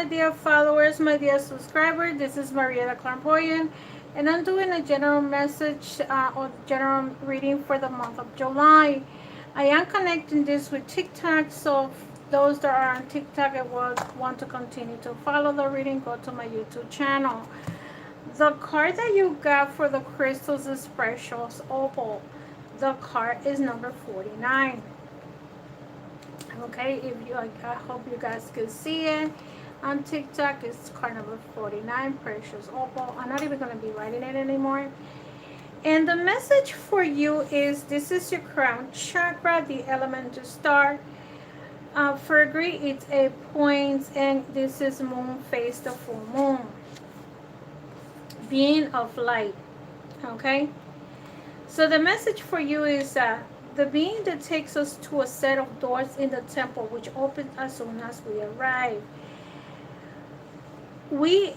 my dear followers, my dear subscribers. This is Maria the Clairvoyant, and I'm doing a general message or general reading for the month of July. I am connecting this with TikTok, so those that are on TikTok and will want to continue to follow the reading, go to my YouTube channel. The card that you got for the crystals is Precious Opal. The card is number 49. Okay, if you, I hope you guys can see it on TikTok. It's card number 49, Precious Opal. I'm not even going to be writing it anymore. And the message for you is, this is your crown chakra, the element to start. For agree, it's a point, and this is moon phase, the full moon. Being of light. Okay, so the message for you is the being that takes us to a set of doors in the temple, which opens as soon as we arrive. We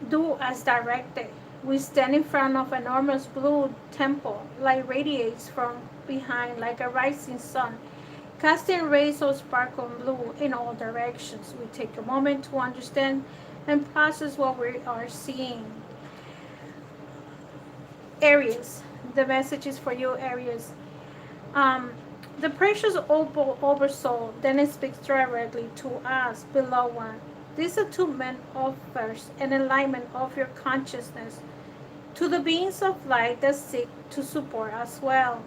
do as directed. We stand in front of an enormous blue temple, light radiates from behind like a rising sun, casting rays of sparkling blue in all directions. We take a moment to understand and process what we are seeing. Aries, the message is for you, Aries. The precious opal oversoul then speaks directly to us, below one. This attunement offers an alignment of your consciousness to the beings of light that seek to support as well,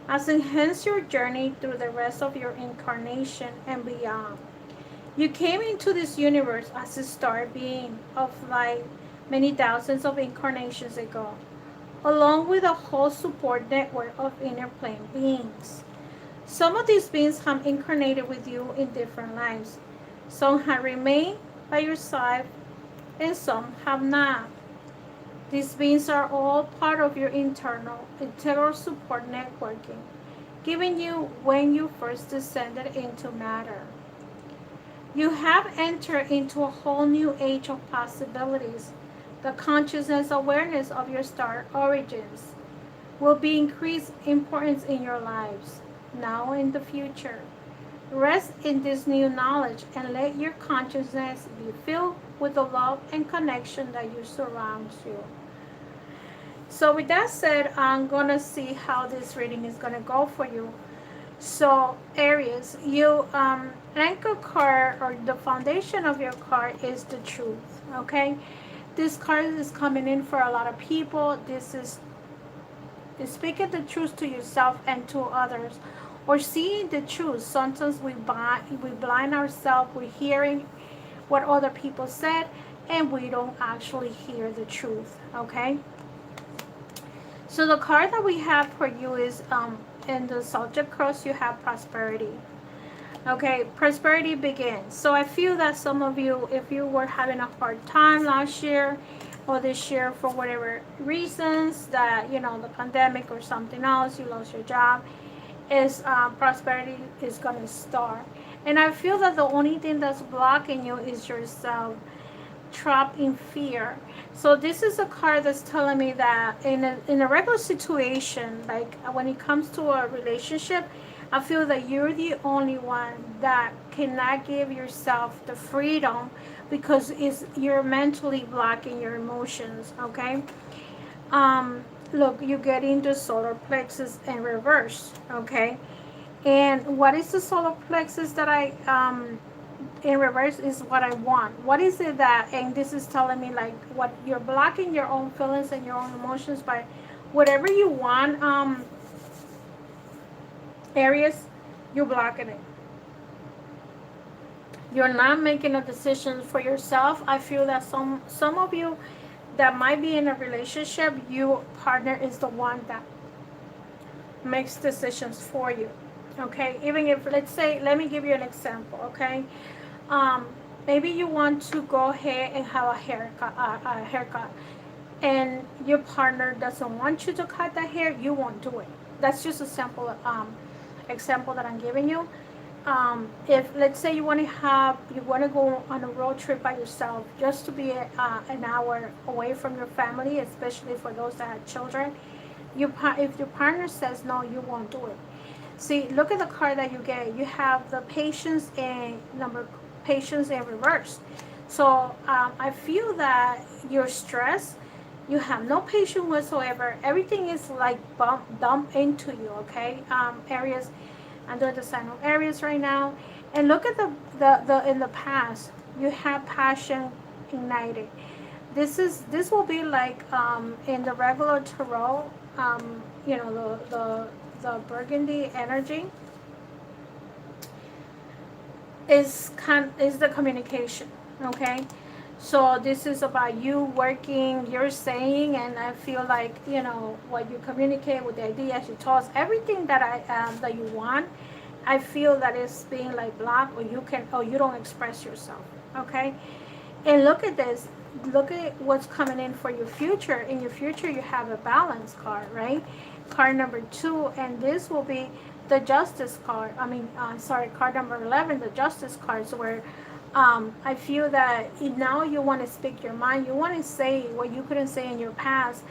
as enhance your journey through the rest of your incarnation and beyond. You came into this universe as a star being of light many thousands of incarnations ago, along with a whole support network of inner plane beings. Some of these beings have incarnated with you in different lives. Some have remained by your side, and some have not. These beings are all part of your integral support networking, given you when you first descended into matter. You have entered into a whole new age of possibilities. The consciousness awareness of your star origins will be increased importance in your lives, now and in the future. Rest in this new knowledge and let your consciousness be filled with the love and connection that you surrounds you. So with that said, I'm going to see how this reading is going to go for you. So Aries, you anchor card, or the foundation of your card, is the truth. Okay, this card is coming in for a lot of people. This is speaking the truth to yourself and to others, or seeing the truth. Sometimes we blind ourselves. We're hearing what other people said, and we don't actually hear the truth. Okay, so the card that we have for you is in the subject cross, you have prosperity. Okay, prosperity begins. So I feel that some of you, if you were having a hard time last year or this year for whatever reasons, that, you know, the pandemic or something else, you lost your job, is prosperity is going to start. And I feel that the only thing that's blocking you is yourself, trapped in fear. So this is a card that's telling me that in a regular situation, like when it comes to a relationship, I feel that you're the only one that cannot give yourself the freedom, because you're mentally blocking your emotions. Okay, look, you get into solar plexus in reverse. Okay, and what is the solar plexus that I in reverse is what I want? What is it that, and this is telling me like what you're blocking your own feelings and your own emotions by whatever you want, Aries, you're blocking it. You're not making a decision for yourself. I feel that some of you that might be in a relationship, your partner is the one that makes decisions for you. Okay, even if, let's say, let me give you an example. Okay, maybe you want to go ahead and have a haircut, and your partner doesn't want you to cut that hair, you won't do it. That's just a simple example that I'm giving you. If, let's say, you want to go on a road trip by yourself, just to be an hour away from your family, especially for those that have children, if your partner says no, you won't do it. See, look at the card that you get. You have the patience in number patience in reverse. So I feel that you're stressed. You have no patience whatsoever. Everything is like dumped into you, okay? Aries, under the sign of Aries right now. And look at the in the past, you have passion ignited. This will be like in the regular tarot, you know, the burgundy energy is the communication, okay? So this is about you working, you're saying, and I feel like, you know, what you communicate with the ideas, your thoughts, everything that that you want, I feel that it's being like blocked, or you don't express yourself, okay? And look at this. Look at what's coming in for your future. In your future, you have a balance card, right? Card number 2, and this will be the justice card. Card number 11, the justice cards, where I feel that now you want to speak your mind. You want to say what you couldn't say in your past.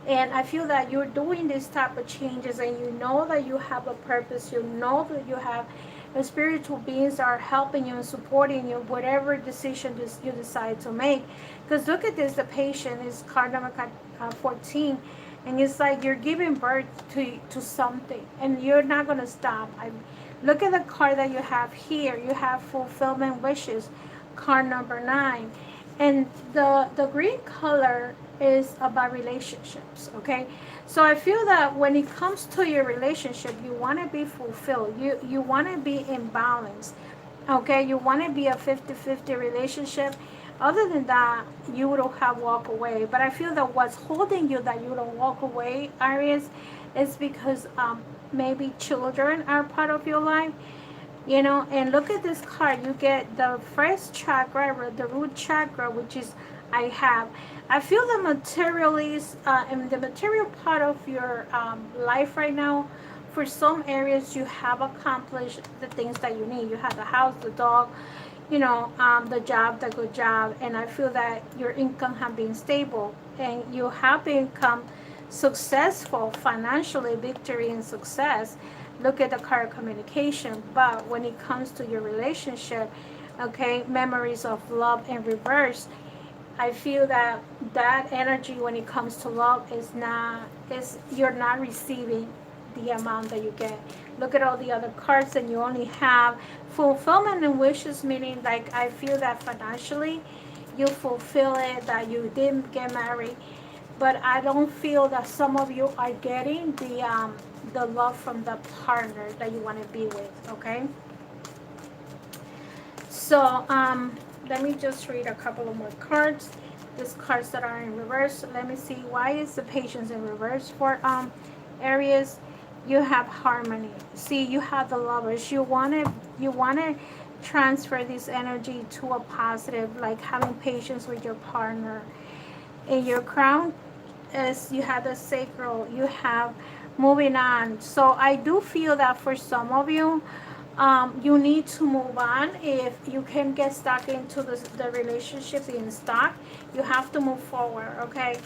And I feel that you're doing this type of changes, and you know that you have a purpose. You know that you have spiritual beings that are helping you and supporting you, whatever decision you decide to make. Because look at this, the patient is card number 14, and it's like you're giving birth to something, and you're not going to stop. Look at the card that you have here. You have fulfillment wishes, card number 9. And the green color is about relationships, okay? So I feel that when it comes to your relationship, you want to be fulfilled. You want to be in balance, okay? You want to be a 50-50 relationship. Other than that, you would have walk away. But I feel that what's holding you that you don't walk away, Aries, is because maybe children are part of your life. You know, and look at this card. You get the first chakra, the root chakra, which is I feel the materialist in the material part of your life right now. For some areas, you have accomplished the things that you need. You have the house, the dog, you know, the job, the good job, and I feel that your income has been stable, and you have become successful financially, victory and success. Look at the card communication. But when it comes to your relationship, okay, memories of love in reverse, I feel that energy when it comes to love is you're not receiving the amount that you get. Look at all the other cards, and you only have fulfillment and wishes, meaning like I feel that financially you fulfill it, that you didn't get married, but I don't feel that some of you are getting the love from the partner that you want to be with, okay? So let me just read a couple of more cards. These cards that are in reverse. Let me see, why is the patience in reverse for Aries? You have harmony. See, you have the lovers. You wanna transfer this energy to a positive, like having patience with your partner. In your crown, as you have the sacral, you have moving on. So I do feel that for some of you, you need to move on. If you can get stuck into the relationship being stuck, you have to move forward, okay?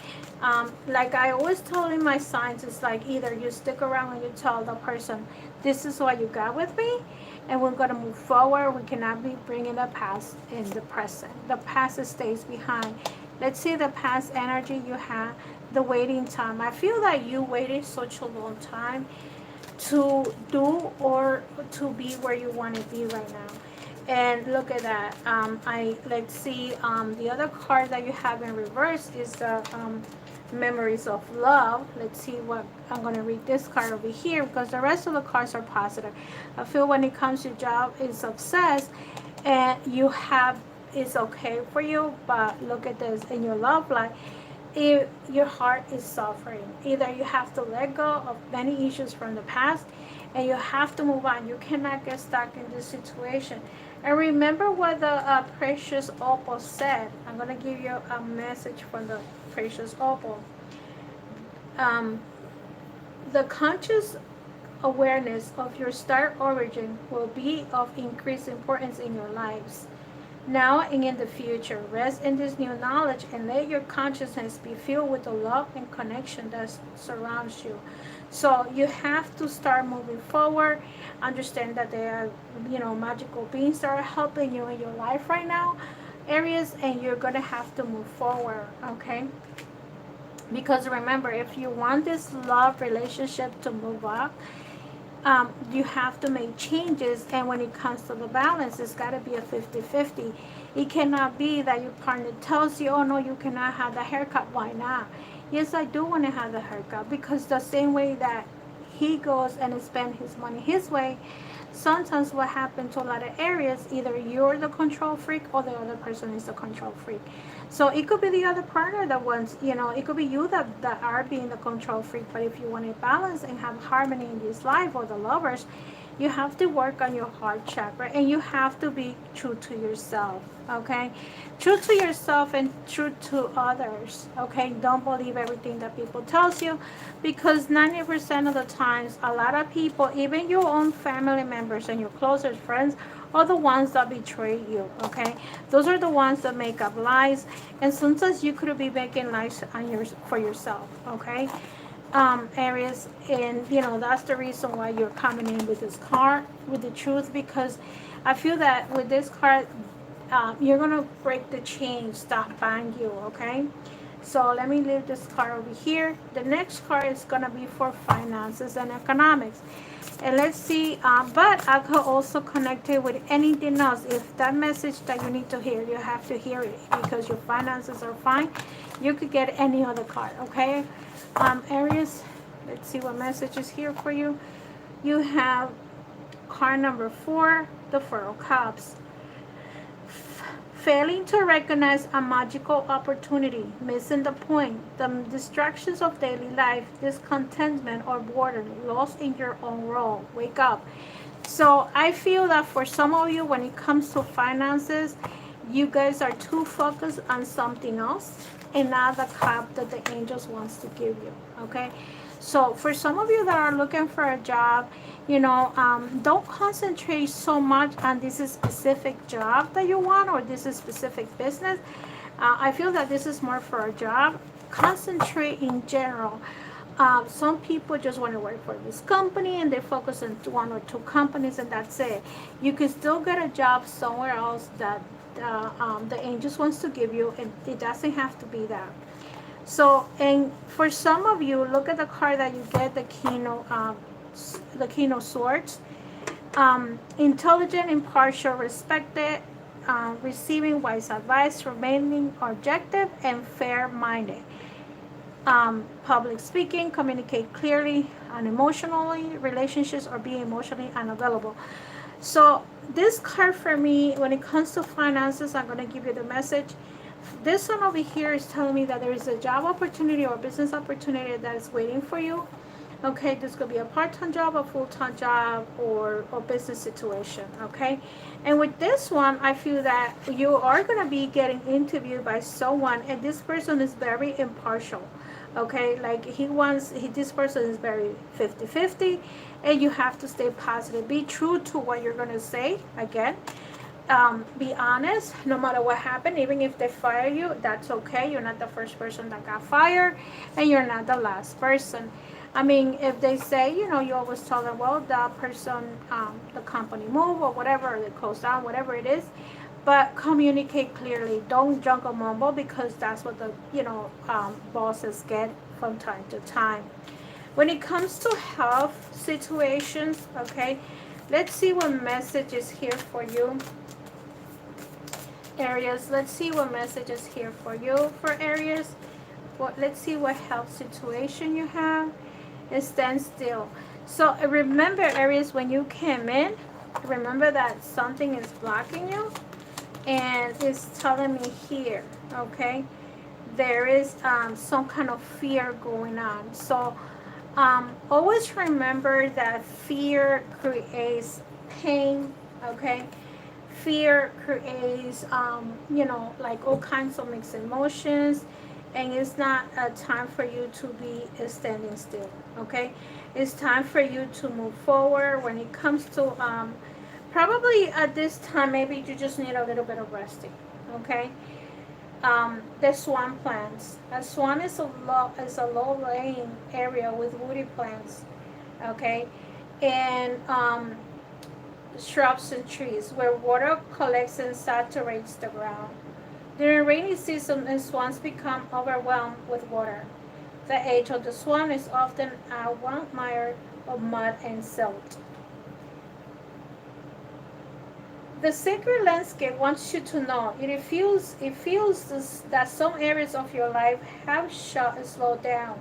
Like I always tell in my signs, it's like either you stick around and you tell the person, this is what you got with me, and we're going to move forward. We cannot be bringing the past in the present. The past stays behind. Let's see the past energy you have, the waiting time. I feel that you waited such a long time to do or to be where you want to be right now. And look at that. Let's see, the other card that you have in reverse is the memories of love. Let's see what I'm going to read this card over here, because the rest of the cards are positive. I feel when it comes to job is success, and you have it's okay for you. But look at this, in your love life, if your heart is suffering, either you have to let go of many issues from the past, and you have to move on. You cannot get stuck in this situation. And remember what the precious opal said. I'm going to give you a message from the precious opal. The conscious awareness of your star origin will be of increased importance in your lives now and in the future. Rest in this new knowledge and let your consciousness be filled with the love and connection that surrounds you. So you have to start moving forward. Understand that there are, magical beings that are helping you in your life right now, Aries, and you're gonna have to move forward, okay? Because remember, if you want this love relationship to move up, you have to make changes. And when it comes to the balance, it's got to be a 50-50. It cannot be that your partner tells you, oh no, you cannot have the haircut. Why not? Yes, I do want to have the haircut, because the same way that he goes and spends his money his way, sometimes what happens to a lot of Aries, either you're the control freak or the other person is the control freak. So it could be the other partner that wants, it could be you that are being the control freak. But if you want to balance and have harmony in this life, or the lovers, you have to work on your heart chakra, and you have to be true to yourself, okay? True to yourself and true to others, okay? Don't believe everything that people tells you, because 90% of the times, a lot of people, even your own family members and your closest friends, are the ones that betray you, okay? Those are the ones that make up lies, and sometimes you could be making lies for yourself, okay? Aries, and that's the reason why you're coming in with this card, with the truth, because I feel that with this card, you're gonna break the chains that bind you, okay? So let me leave this card over here. The next card is gonna be for finances and economics. And let's see, but I could also connect it with anything else. If that message that you need to hear, you have to hear it, because your finances are fine. You could get any other card, okay? Aries, let's see what message is here for you. You have card number 4, the Four of Cups. Failing to recognize a magical opportunity, missing the point, the distractions of daily life, discontentment or boredom, lost in your own role. Wake up. So I feel that for some of you, when it comes to finances, you guys are too focused on something else and not the cup that the angels wants to give you, okay? So for some of you that are looking for a job, don't concentrate so much on this specific job that you want, or this specific business. I feel that this is more for a job. Concentrate in general. Some people just want to work for this company and they focus on 1 or 2 companies, and that's it. You can still get a job somewhere else that the angels wants to give you, and it doesn't have to be that. So, and for some of you, look at the card that you get, the King of Swords. Intelligent, impartial, respected, receiving wise advice, remaining objective and fair-minded. Public speaking, communicate clearly, unemotionally, relationships, or be emotionally unavailable. So this card for me, when it comes to finances, I'm going to give you the message. This one over here is telling me that there is a job opportunity or business opportunity that is waiting for you. Okay, this could be a part-time job, a full-time job, or business situation, okay? And with this one, I feel that you are going to be getting interviewed by someone, and this person is very impartial, okay? Like this person is very 50-50, and you have to stay positive. Be true to what you're going to say, again. Be honest, no matter what happened. Even if they fire you, that's okay. You're not the first person that got fired, and you're not the last person. I mean, if they say, you always tell them, well, that person, the company moved or whatever, or they closed down, whatever it is. But communicate clearly. Don't jungle mumble, because that's what the, bosses get from time to time. When it comes to health situations, okay, let's see what message is here for you. Aries, let's see what message is here for you. For Aries, let's see what health situation you have. Stand still. So remember, Aries, when you came in, remember that something is blocking you, and it's telling me here, okay, there is some kind of fear going on. So always remember that fear creates pain, okay? Fear creates, like all kinds of mixed emotions, and it's not a time for you to be standing still, okay? It's time for you to move forward. When it comes to, probably at this time, maybe you just need a little bit of resting, okay? The swan plants. A swan is a low-lying area with woody plants, okay, and shrubs and trees where water collects and saturates the ground. During rainy season, the swans become overwhelmed with water. The age of the swan is often a quagmire of mud and silt. The sacred landscape wants you to know it feels that some areas of your life have slowed down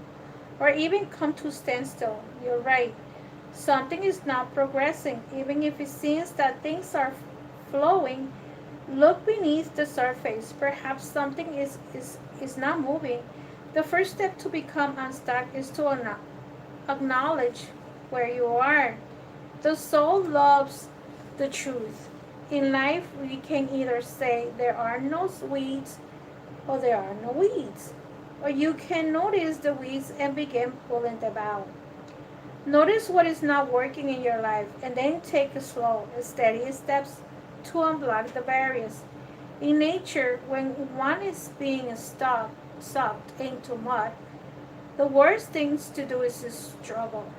or even come to standstill. You're right. Something is not progressing, even if it seems that things are flowing. Look beneath the surface. Perhaps something is not moving. The first step to become unstuck is to acknowledge where you are. The soul loves the truth. In life, we can either say there are no weeds or there are no weeds. Or you can notice the weeds and begin pulling them out. Notice what is not working in your life and then take slow, steady steps to unblock the barriers. In nature, when one is being sucked into mud, the worst thing to do is to struggle.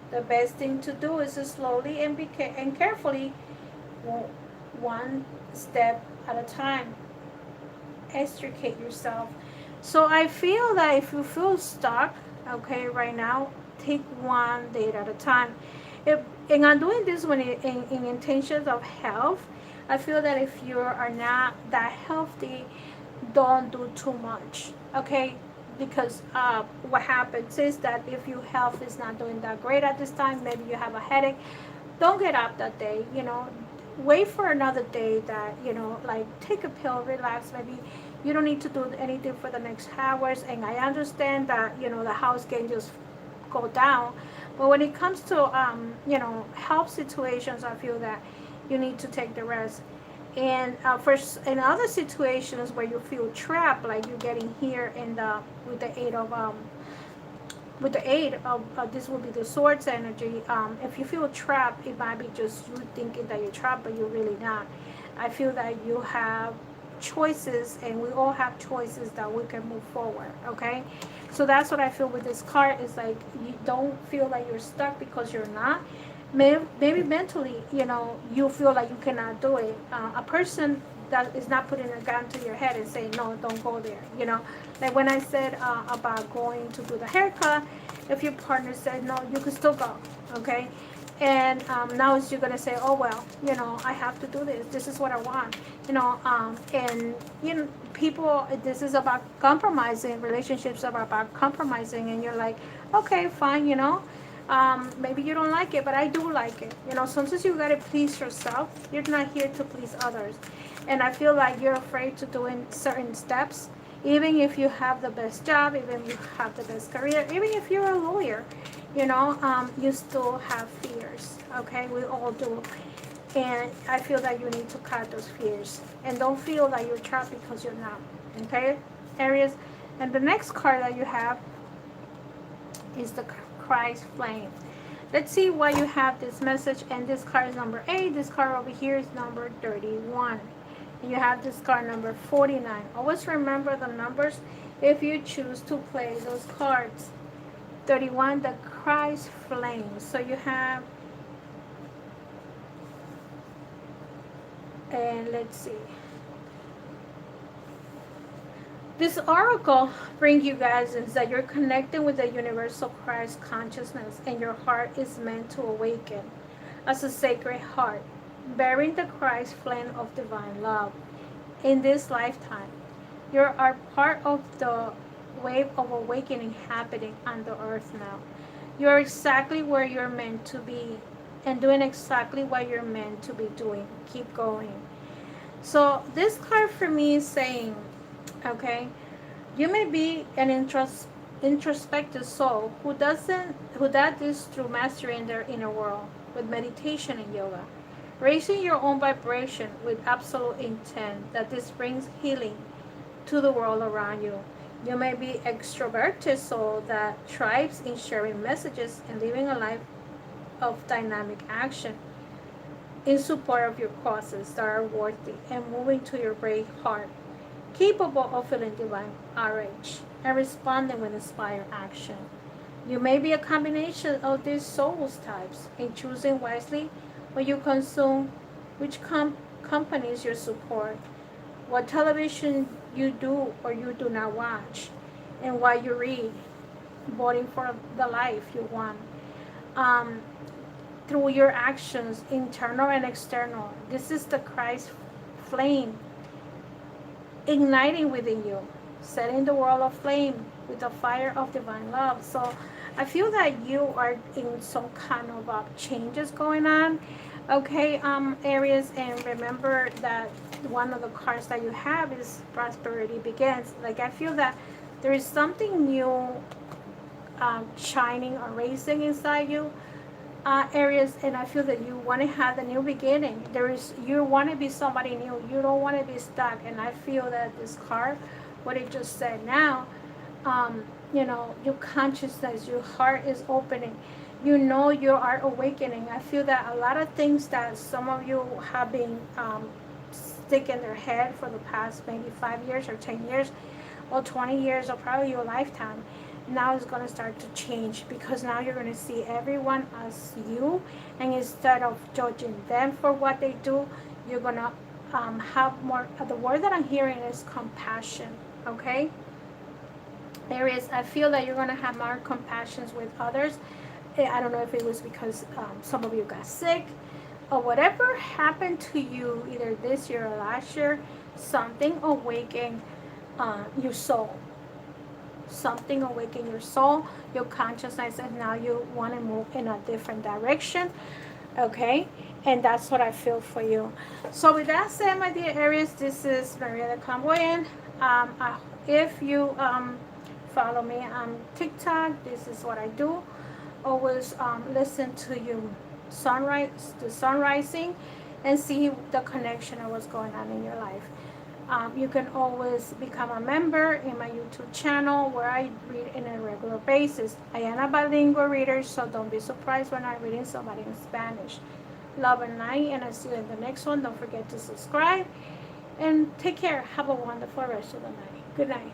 The best thing to do is to slowly and carefully, one step at a time, extricate yourself. So I feel that if you feel stuck, okay, right now, take one day at a time. And I'm doing this when in intentions of health. I feel that if you are not that healthy, don't do too much, okay? Because what happens is that if your health is not doing that great at this time, maybe you have a headache, don't get up that day, wait for another day that, like take a pill, relax, maybe you don't need to do anything for the next hours. And I understand that, the house can just go down. But when it comes to, health situations, I feel that you need to take the rest. And in other situations where you feel trapped, like you're getting here in the with the aid of this will be the swords energy. If you feel trapped, it might be just you thinking that you're trapped, but you're really not. I feel that you have choices, and we all have choices that we can move forward, okay? So that's what I feel with this card. Is like you don't feel like you're stuck, because you're not. Maybe mentally, you feel like you cannot do it. A person that is not putting a gun to your head and saying, no, don't go there, like when I said about going to do the haircut, if your partner said no, you could still go, okay? And now you're going to say, oh well, I have to do this is what I want, and people, this is about compromising. Relationships are about compromising, and you're like, okay, fine, maybe you don't like it, but I do like it. Sometimes you gotta please yourself. You're not here to please others. And I feel like you're afraid to doing certain steps, even if you have the best job, even if you have the best career, even if you're a lawyer, you still have fears. Okay, we all do. And I feel that you need to cut those fears. And don't feel that you're trapped, because you're not. Okay, Aries. And the next card that you have is the Christ flame. Let's see why you have this message. And this card is number 8. This card over here is number 31. And you have this card number 49. Always remember the numbers if you choose to play those cards. 31, the Christ flame. So you have, and let's see. This oracle brings you guys is that you're connecting with the universal Christ consciousness, and your heart is meant to awaken as a sacred heart, bearing the Christ flame of divine love. In this lifetime, you are part of the wave of awakening happening on the earth now. You're exactly where you're meant to be, and doing exactly what you're meant to be doing. Keep going. So this card for me is saying, okay, you may be an introspective soul who does this through mastering their inner world with meditation and yoga, raising your own vibration with absolute intent that this brings healing to the world around you. You may be extroverted soul that thrives in sharing messages and living a life of dynamic action in support of your causes that are worthy and moving to your brave heart. capable of feeling divine RH and responding with inspired action. You may be a combination of these souls types in choosing wisely what you consume, which companies you support, what television you do or you do not watch, and what you read, voting for the life you want. Um, through your actions, internal and external. This is the Christ flame igniting within you, setting the world aflame with the fire of divine love. So I feel that you are in some kind of changes going on. Okay, Aries, and remember that one of the cards that you have is prosperity begins. Like I feel that there is something new shining or raising inside you, Aries, and I feel that you want to have a new beginning. You want to be somebody new. You don't want to be stuck. And I feel that this card, what it just said now, your consciousness, your heart is opening. You are awakening. I feel that a lot of things that some of you have been stick in their head for the past maybe 5 years or 10 years or 20 years or probably your lifetime, now it's going to start to change, because now you're going to see everyone as you, and instead of judging them for what they do, you're going to have more. The word that I'm hearing is compassion. Okay, Aries, I feel that you're going to have more compassion with others. I don't know if it was because some of you got sick or whatever happened to you either this year or last year. Something awakened your soul. Something awaken your soul, your consciousness, and now you want to move in a different direction. Okay, and that's what I feel for you. So with that said, my dear Aries, this is Maria the Clairvoyant. If you follow me on TikTok, this is what I do. Always listen to you the sun rising, and see the connection of what's going on in your life. You can always become a member in my YouTube channel, where I read on a regular basis. I am a bilingual reader, so don't be surprised when I'm reading somebody in Spanish. Love and light, and I'll see you in the next one. Don't forget to subscribe, and take care. Have a wonderful rest of the night. Good night.